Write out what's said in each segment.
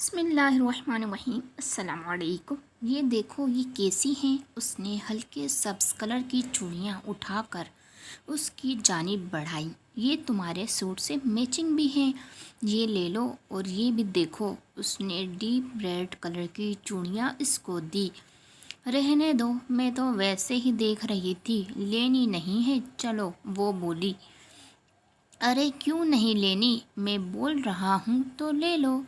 بسم اللہ الرحمن الرحیم۔ السلام علیکم۔ یہ دیکھو یہ کیسی ہیں؟ اس نے ہلکے سبز کلر کی چوڑیاں اٹھا کر اس کی جانب بڑھائی۔ یہ تمہارے سوٹ سے میچنگ بھی ہیں، یہ لے لو۔ اور یہ بھی دیکھو، اس نے ڈیپ ریڈ کلر کی چوڑیاں اس کو دی۔ رہنے دو، میں تو ویسے ہی دیکھ رہی تھی، لینی نہیں ہے چلو، وہ بولی۔ ارے کیوں نہیں لینی؟ میں بول رہا ہوں تو لے لو۔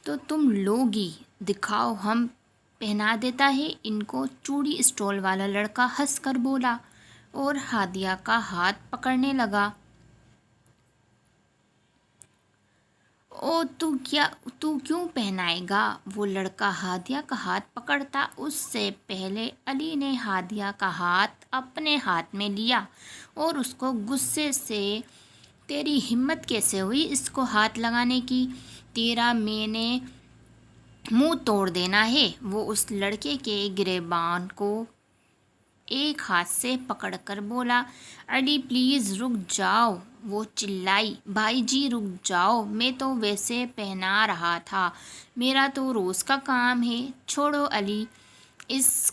تو تم لوگی؟ دکھاؤ، ہم پہنا دیتا ہے ان کو۔ چوڑی اسٹال والا لڑکا ہنس کر بولا اور ہادیہ کا ہاتھ پکڑنے لگا۔ او تو کیوں پہنائے گا؟ وہ لڑکا ہادیہ کا ہاتھ پکڑتا۔ اس سے پہلے علی نے ہادیہ کا ہاتھ اپنے ہاتھ میں لیا اور اس کو غصے سے، تیری ہمت کیسے ہوئی اس کو ہاتھ لگانے کی؟ تیرا میں نے منہ توڑ دینا ہے۔ وہ اس لڑکے کے گریبان کو ایک ہاتھ سے پکڑ کر بولا۔ علی پلیز رک جاؤ، وہ چلائی۔ بھائی جی رک جاؤ، میں تو ویسے پہنا رہا تھا، میرا تو روز کا کام ہے، چھوڑو علی اس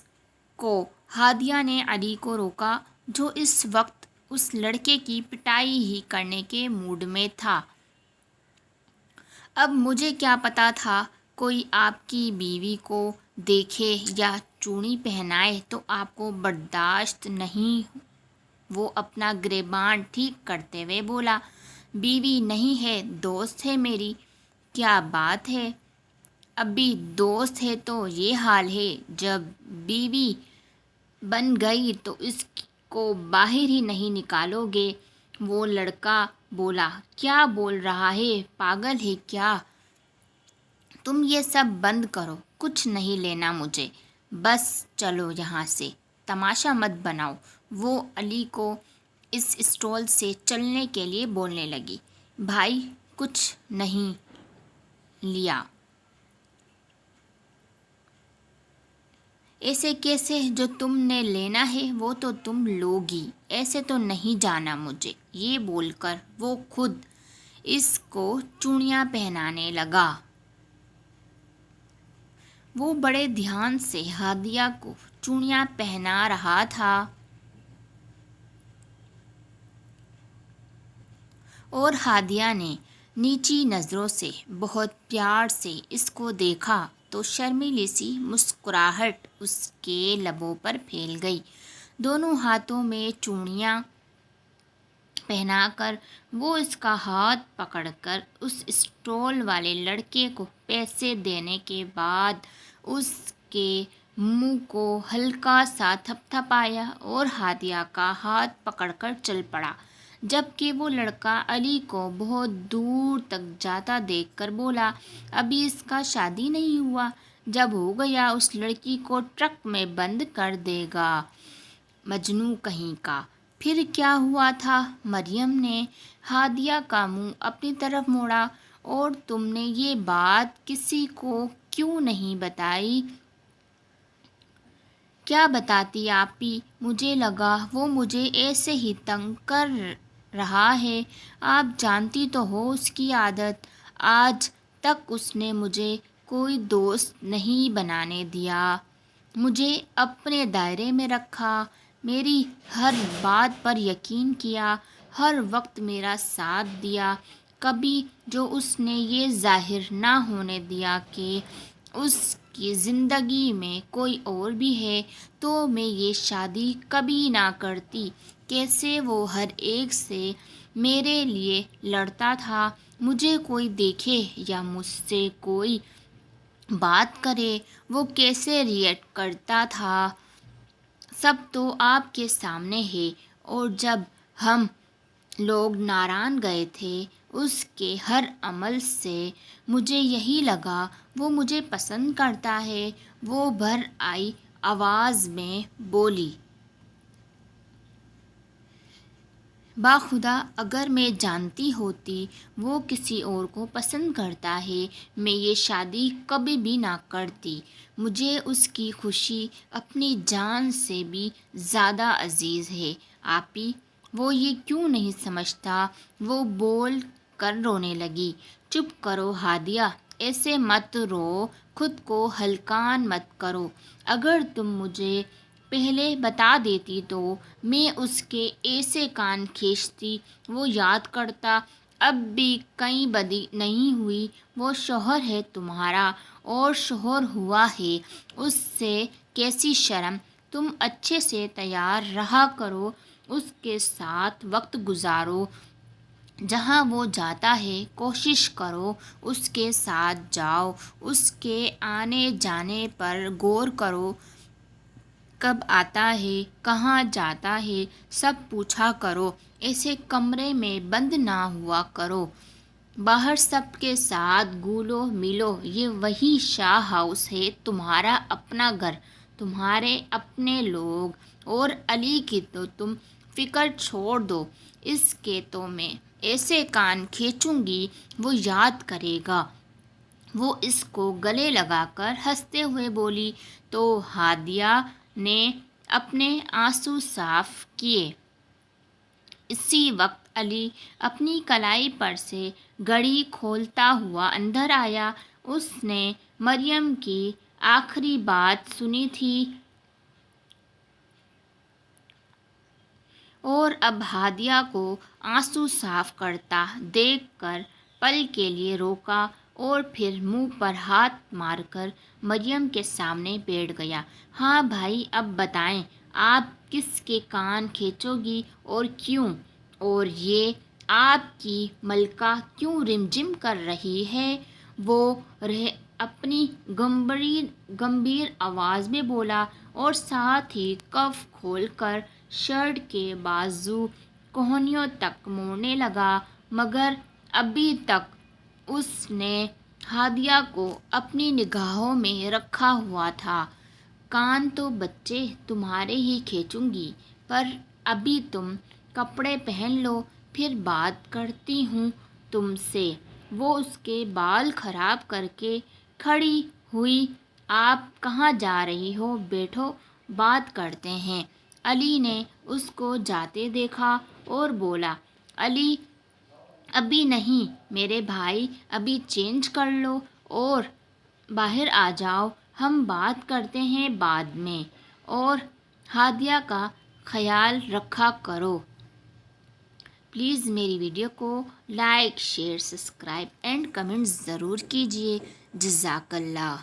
کو۔ ہادیہ نے علی کو روکا جو اس وقت اس لڑکے کی پٹائی ہی کرنے کے موڈ میں تھا۔ اب مجھے کیا پتا تھا کوئی آپ کی بیوی کو دیکھے یا چوڑی پہنائے تو آپ کو برداشت نہیں۔ وہ اپنا گریبان ٹھیک کرتے ہوئے بولا۔ بیوی نہیں ہے، دوست ہے میری۔ کیا بات ہے، ابھی دوست ہے تو یہ حال ہے، جب بیوی بن گئی تو اس کو باہر ہی نہیں نکالو گے؟ وہ لڑکا بولا۔ کیا بول رہا ہے، پاگل ہے کیا؟ تم یہ سب بند کرو، کچھ نہیں لینا مجھے، بس چلو یہاں سے، تماشا مت بناؤ۔ وہ علی کو اس اسٹال سے چلنے کے لیے بولنے لگی۔ بھائی کچھ نہیں لیا؟ ایسے کیسے؟ جو تم نے لینا ہے وہ تو تم لوگی، ایسے تو نہیں جانا مجھے۔ یہ بول کر وہ خود اس کو چوڑیاں پہنانے لگا۔ وہ بڑے دھیان سے ہادیہ کو چوڑیاں پہنا رہا تھا اور ہادیہ نے نیچی نظروں سے بہت پیار سے اس کو دیکھا تو شرمیلی سی مسکراہٹ اس کے لبوں پر پھیل گئی۔ دونوں ہاتھوں میں چوڑیاں پہنا کر وہ اس کا ہاتھ پکڑ کر اس اسٹال والے لڑکے کو پیسے دینے کے بعد اس کے منہ کو ہلکا سا تھپتھپایا اور ہادیہ کا ہاتھ پکڑ کر چل پڑا، جبکہ وہ لڑکا علی کو بہت دور تک جاتا دیکھ کر بولا۔ ابھی اس کا شادی نہیں ہوا، جب ہو گیا اس لڑکی کو ٹرک میں بند کر دے گا، مجنوں کہیں کا۔ پھر کیا ہوا تھا؟ مریم نے ہادیہ کا منہ اپنی طرف موڑا۔ اور تم نے یہ بات کسی کو کیوں نہیں بتائی؟ کیا بتاتی آپی، مجھے لگا وہ مجھے ایسے ہی تنگ کر رہا ہے، آپ جانتی تو ہو اس کی عادت۔ آج تک اس نے مجھے کوئی دوست نہیں بنانے دیا، مجھے اپنے دائرے میں رکھا، میری ہر بات پر یقین کیا، ہر وقت میرا ساتھ دیا۔ کبھی جو اس نے یہ ظاہر نہ ہونے دیا کہ اس کی زندگی میں کوئی اور بھی ہے، تو میں یہ شادی کبھی نہ کرتی۔ کیسے وہ ہر ایک سے میرے لیے لڑتا تھا، مجھے کوئی دیکھے یا مجھ سے کوئی بات کرے وہ کیسے ریئیکٹ کرتا تھا، سب تو آپ کے سامنے ہے۔ اور جب ہم لوگ ناران گئے تھے اس کے ہر عمل سے مجھے یہی لگا وہ مجھے پسند کرتا ہے، وہ بھر آئی آواز میں بولی۔ باخدا اگر میں جانتی ہوتی وہ کسی اور کو پسند کرتا ہے، میں یہ شادی کبھی بھی نہ کرتی۔ مجھے اس کی خوشی اپنی جان سے بھی زیادہ عزیز ہے آپی، وہ یہ کیوں نہیں سمجھتا؟ وہ بول کر رونے لگی۔ چپ کرو ہادیہ، ایسے مت رو، خود کو ہلکان مت کرو۔ اگر تم مجھے پہلے بتا دیتی تو میں اس کے ایسے کان کھینچتی، وہ یاد کرتا۔ اب بھی کہیں بدی نہیں ہوئی، وہ شوہر ہے تمہارا اور شوہر ہوا ہے، اس سے کیسی شرم۔ تم اچھے سے تیار رہا کرو، اس کے ساتھ وقت گزارو، جہاں وہ جاتا ہے کوشش کرو اس کے ساتھ جاؤ، اس کے آنے جانے پر غور کرو، کب آتا ہے کہاں جاتا ہے سب پوچھا کرو، ایسے کمرے میں بند نہ ہوا کرو، باہر سب کے ساتھ گھلو ملو۔ یہ وہی شاہ ہاؤس ہے، تمہارا اپنا گھر، تمہارے اپنے لوگ، اور علی کی تو تم فکر چھوڑ دو، اس کے تو میں ایسے کان کھینچوں گی وہ یاد کرے گا۔ وہ اس کو گلے لگا کر ہنستے ہوئے بولی تو ہادیہ نے اپنے آنسو صاف کیے۔ اسی وقت علی اپنی کلائی پر سے گھڑی کھولتا ہوا اندر آیا۔ اس نے مریم کی آخری بات سنی تھی اور اب ہادیہ کو آنسو صاف کرتا دیکھ کر پل کے لیے روکا اور پھر منہ پر ہاتھ مار کر مریم کے سامنے بیٹھ گیا۔ ہاں بھائی، اب بتائیں، آپ کس کے کان کھینچو گی اور کیوں؟ اور یہ آپ کی ملکہ کیوں رمجم کر رہی ہے؟ وہ اپنی گمبھیر آواز میں بولا اور ساتھ ہی کف کھول کر شرٹ کے بازو کوہنیوں تک موڑنے لگا، مگر ابھی تک اس نے ہادیہ کو اپنی نگاہوں میں رکھا ہوا تھا۔ کان تو بچے تمہارے ہی کھینچوں گی، پر ابھی تم کپڑے پہن لو، پھر بات کرتی ہوں تم سے۔ وہ اس کے بال خراب کر کے کھڑی ہوئی۔ آپ کہاں جا رہی ہو؟ بیٹھو، بات کرتے ہیں۔ علی نے اس کو جاتے دیکھا اور بولا، علی ابھی نہیں میرے بھائی، ابھی چینج کر لو اور باہر آ جاؤ، ہم بات کرتے ہیں بعد میں، اور ہادیہ کا خیال رکھا کرو۔ پلیز میری ویڈیو کو like, share, subscribe and comment ضرور کیجیے۔ جزاک اللہ۔